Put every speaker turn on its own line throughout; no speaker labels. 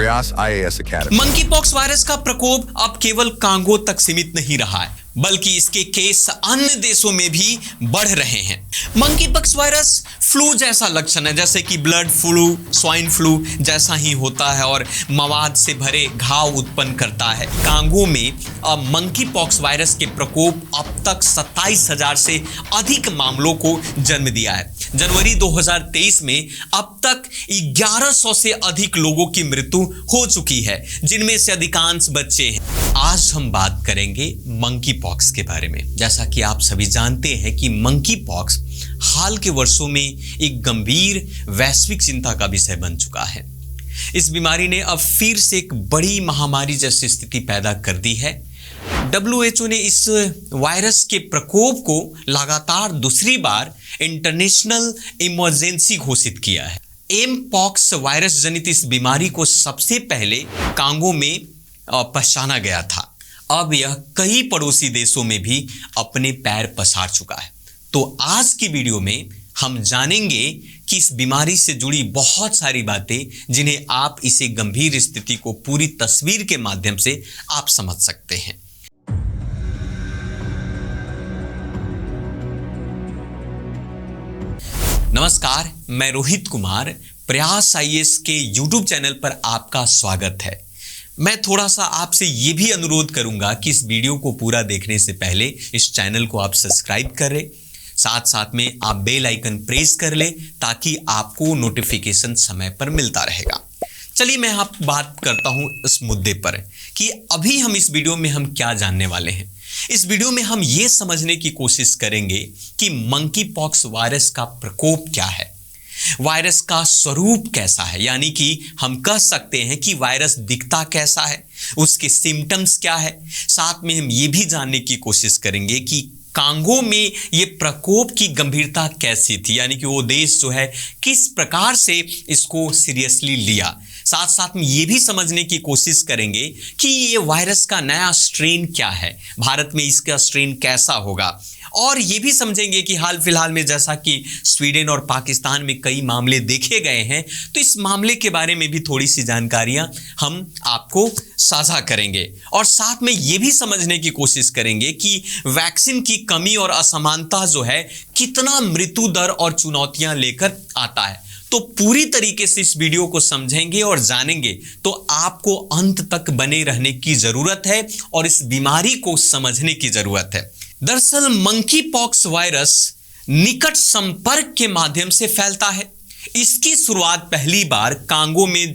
प्रयास IAS Academy।
Monkey pox virus का प्रकोप अब केवल कांगो तक सीमित नहीं रहा है, बल्कि इसके केस अन्य देशों में भी बढ़ रहे हैं। मंकी पॉक्स वायरस फ्लू जैसा लक्षण है, जैसे कि ब्लड फ्लू, स्वाइन फ्लू जैसा ही होता है और मवाद से भरे घाव उत्पन्न करता है। कांगो में अब मंकी पॉक्स वायरस के प्रकोप अब तक 27,000 से अधिक मामलों को जन्म दिया है। जनवरी 2023 में अब तक 1100 से अधिक लोगों की मृत्यु हो चुकी है, जिनमें से अधिकांश बच्चे हैं। आज हम बात करेंगे मंकी पॉक्स के बारे में। जैसा कि आप सभी जानते हैं कि मंकी पॉक्स हाल के वर्षों में एक गंभीर वैश्विक चिंता का विषय बन चुका है। इस बीमारी ने अब फिर से एक बड़ी महामारी जैसी स्थिति पैदा कर दी है। WHO ने इस वायरस के प्रकोप को लगातार दूसरी बार इंटरनेशनल इमरजेंसी घोषित किया है। एम पॉक्स वायरस जनित इस बीमारी को सबसे पहले कांगो में पहचाना गया था। अब यह कई पड़ोसी देशों में भी अपने पैर पसार चुका है। तो आज की वीडियो में हम जानेंगे कि इस बीमारी से जुड़ी बहुत सारी बातें, जिन्हें आप इसे गंभीर स्थिति को पूरी तस्वीर के माध्यम से आप समझ सकते हैं। नमस्कार, मैं रोहित कुमार, प्रयास IAS के YouTube चैनल पर आपका स्वागत है। मैं थोड़ा सा आपसे ये भी अनुरोध करूंगा कि इस वीडियो को पूरा देखने से पहले इस चैनल को आप सब्सक्राइब करें, साथ साथ में आप बेल आइकन प्रेस कर ले ताकि आपको नोटिफिकेशन समय पर मिलता रहेगा। चलिए मैं आप बात करता हूं इस मुद्दे पर कि अभी हम इस वीडियो में हम क्या जानने वाले हैं। इस वीडियो में हम ये समझने की कोशिश करेंगे कि मंकी पॉक्स वायरस का प्रकोप क्या है, वायरस का स्वरूप कैसा है, यानी कि हम कह सकते हैं कि वायरस दिखता कैसा है, उसके सिम्टम्स क्या है। साथ में हम ये भी जानने की कोशिश करेंगे कि कांगो में ये प्रकोप की गंभीरता कैसी थी, यानी कि वो देश जो है किस प्रकार से इसको सीरियसली लिया। साथ साथ में ये भी समझने की कोशिश करेंगे कि ये वायरस का नया स्ट्रेन क्या है, भारत में इसका स्ट्रेन कैसा होगा। और ये भी समझेंगे कि हाल फिलहाल में जैसा कि स्वीडन और पाकिस्तान में कई मामले देखे गए हैं, तो इस मामले के बारे में भी थोड़ी सी जानकारियां हम आपको साझा करेंगे। और साथ में ये भी समझने की कोशिश करेंगे कि वैक्सीन की कमी और असमानता जो है कितना मृत्यु दर और चुनौतियां लेकर आता है। तो पूरी तरीके से इस वीडियो को समझेंगे और जानेंगे तो आपको अंत तक बने रहने की जरूरत है और इस बीमारी को समझने की जरूरत है। दरअसल मंकी पॉक्स वायरस निकट संपर्क के माध्यम से फैलता है। इसकी शुरुआत पहली बार कांगो में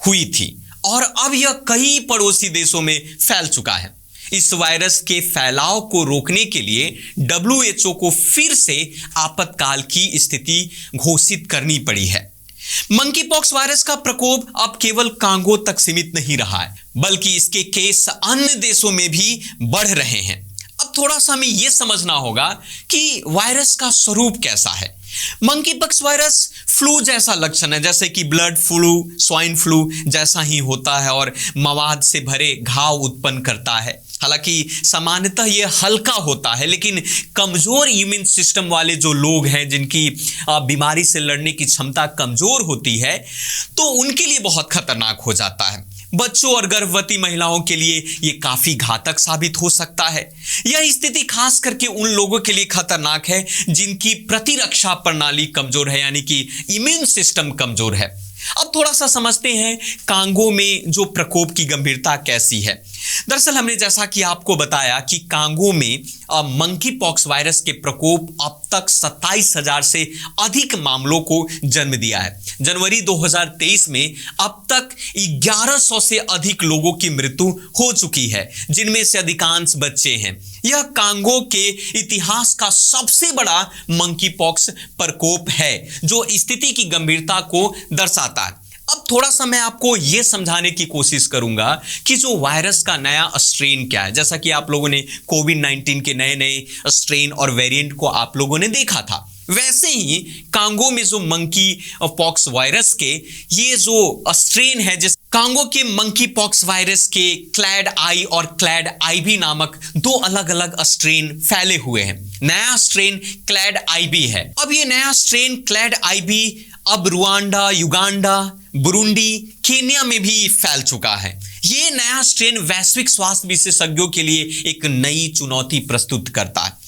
हुई थी और अब यह कई पड़ोसी देशों में फैल चुका है। इस वायरस के फैलाव को रोकने के लिए WHO को फिर से आपातकाल की स्थिति घोषित करनी पड़ी है। मंकी पॉक्स वायरस का प्रकोप अब केवल कांगो तक सीमित नहीं रहा है, बल्कि इसके केस अन्य देशों में भी बढ़ रहे हैं। अब थोड़ा सा हमें यह समझना होगा कि वायरस का स्वरूप कैसा है। मंकी पॉक्स वायरस फ्लू जैसा लक्षण है, जैसे कि ब्लड फ्लू, स्वाइन फ्लू जैसा ही होता है और मवाद से भरे घाव उत्पन्न करता है। हालांकि सामान्यतः यह हल्का होता है, लेकिन कमजोर इम्यून सिस्टम वाले जो लोग हैं, जिनकी बीमारी से लड़ने की क्षमता कमजोर होती है, तो उनके लिए बहुत खतरनाक हो जाता है। बच्चों और गर्भवती महिलाओं के लिए यह काफी घातक साबित हो सकता है। यह स्थिति खास करके उन लोगों के लिए खतरनाक है जिनकी प्रतिरक्षा प्रणाली कमजोर है, यानी कि इम्यून सिस्टम कमजोर है। अब थोड़ा सा समझते हैं कांगो में जो प्रकोप की गंभीरता कैसी है। दरअसल हमने जैसा कि आपको बताया कि कांगो में मंकी पॉक्स वायरस के प्रकोप अब तक 27,000 से अधिक मामलों को जन्म दिया है। जनवरी 2023 में अब तक 1100 से अधिक लोगों की मृत्यु हो चुकी है, जिनमें से अधिकांश बच्चे हैं। यह कांगो के इतिहास का सबसे बड़ा मंकी पॉक्स प्रकोप है, जो स्थिति की गंभीरता को दर्शाता है। अब थोड़ा सा मैं आपको यह समझाने की कोशिश करूंगा कि जो वायरस का नया स्ट्रेन क्या है। जैसा कि आप लोगों ने कोविड-19 के नए नए स्ट्रेन और वेरिएंट को आप लोगों ने देखा था, वैसे ही कांगो में जो मंकी पॉक्स वायरस के ये जो स्ट्रेन है, जिस कांगो के मंकी पॉक्स वायरस के क्लैड आई और क्लैड आईबी नामक दो अलग अलग स्ट्रेन फैले हुए हैं। नया स्ट्रेन क्लैड आईबी है। अब ये नया स्ट्रेन क्लैड आईबी अब रुआंडा, युगांडा, बुरुंडी, केन्या में भी फैल चुका है। ये नया स्ट्रेन वैश्विक स्वास्थ्य विशेषज्ञों के लिए एक नई चुनौती प्रस्तुत करता है।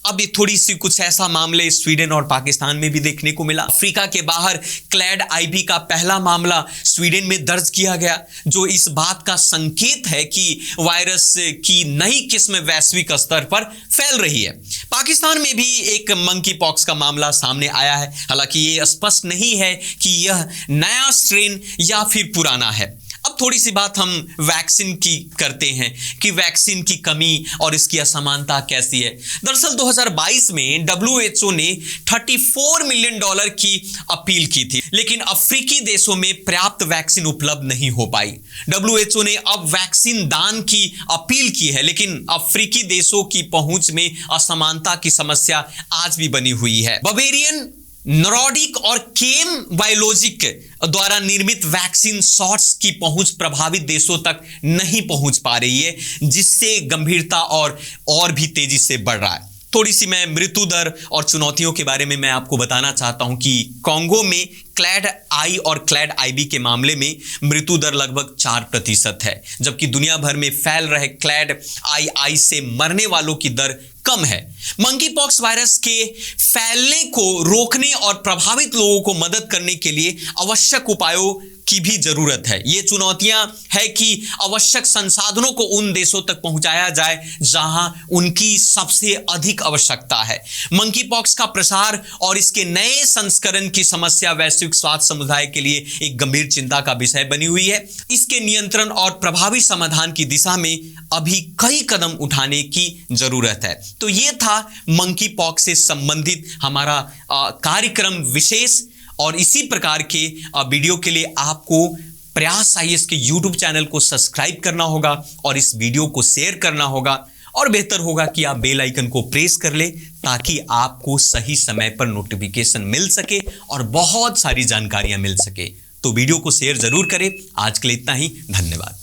अभी थोड़ी सी कुछ ऐसा मामले स्वीडन और पाकिस्तान में भी देखने को मिला। अफ्रीका के बाहर क्लैड आईबी का पहला मामला स्वीडन में दर्ज किया गया, जो इस बात का संकेत है कि वायरस की नई किस्म वैश्विक स्तर पर फैल रही है। पाकिस्तान में भी एक मंकी पॉक्स का मामला सामने आया है। हालांकि ये स्पष्ट नहीं है कि यह नया स्ट्रेन या फिर पुराना है। अब थोड़ी सी बात हम वैक्सीन की करते हैं कि वैक्सीन की कमी और इसकी असमानता कैसी है। दरअसल 2022 में WHO ने $34 मिलियन की अपील की थी, लेकिन अफ्रीकी देशों में पर्याप्त वैक्सीन उपलब्ध नहीं हो पाई। WHO ने अब वैक्सीन दान की अपील की है, लेकिन अफ्रीकी देशों की पहुंच में असमानता की समस्या आज भी बनी हुई है। बवेरियन, नॉर्डिक और केम बायोलॉजिक द्वारा निर्मित वैक्सीन शॉट्स की पहुंच प्रभावित देशों तक नहीं पहुंच पा रही है, जिससे गंभीरता और भी तेजी से बढ़ रहा है। थोड़ी सी मैं मृत्यु दर और चुनौतियों के बारे में मैं आपको बताना चाहता हूं कि कांगो में क्लैड आई और क्लैड आईबी के मामले में मृत्यु दर लगभग 4% है, जबकि दुनिया भर में फैल रहे क्लैड आई से मरने वालों की दर कम है। मंकी पॉक्स वायरस के फैलने को रोकने और प्रभावित लोगों को मदद करने के लिए आवश्यक उपायों की भी जरूरत है। ये चुनौतियां है कि आवश्यक संसाधनों को उन देशों तक पहुंचाया जाए जहां उनकी सबसे अधिक आवश्यकता है। मंकी पॉक्स का प्रसार और इसके नए संस्करण की समस्या वैश्विक स्वास्थ्य समुदाय के लिए एक गंभीर चिंता का विषय बनी हुई है। इसके नियंत्रण और प्रभावी समाधान की दिशा में अभी कई कदम उठाने की जरूरत है। तो ये था मंकी पॉक्स से संबंधित हमारा कार्यक्रम विशेष, और इसी प्रकार के वीडियो के लिए आपको प्रयास IAS के YouTube चैनल को सब्सक्राइब करना होगा और इस वीडियो को शेयर करना होगा, और बेहतर होगा कि आप बेल आइकन को प्रेस कर ले ताकि आपको सही समय पर नोटिफिकेशन मिल सके और बहुत सारी जानकारियां मिल सके। तो वीडियो को शेयर जरूर करें। आज के लिए इतना ही, धन्यवाद।